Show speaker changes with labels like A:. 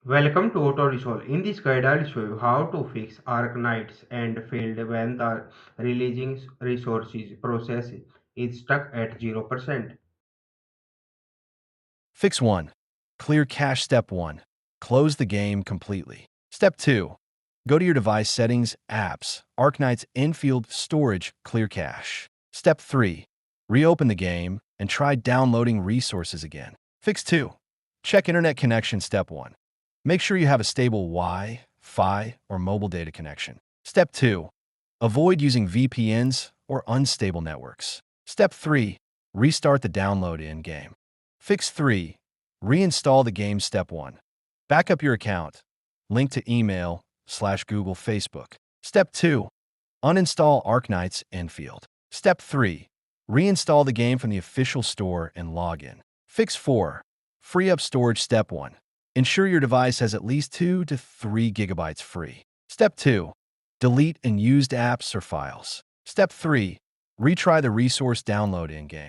A: Welcome to Auto Resolve. In this guide, I'll show you how to fix Arknights and failed when the releasing resources process is stuck at 0%.
B: Fix 1. Clear cache. Step 1. Close the game completely. Step 2. Go to your device settings, apps, Arknights, Endfield, storage, clear cache. Step 3. Reopen the game and try downloading resources again. Fix 2. Check internet connection. Step 1. Make sure you have a stable Wi-Fi or mobile data connection. Step 2. Avoid using VPNs or unstable networks. Step 3. Restart the download in-game. Fix 3. Reinstall the game. Step 1. Back up your account. Link to email/Google Facebook. Step 2. Uninstall Arknights Endfield. Step 3. Reinstall the game from the official store and log in. Fix 4. Free up storage. Step 1. Ensure your device has at least 2 to 3 gigabytes free. Step 2. Delete unused apps or files. Step 3. Retry the resource download in-game.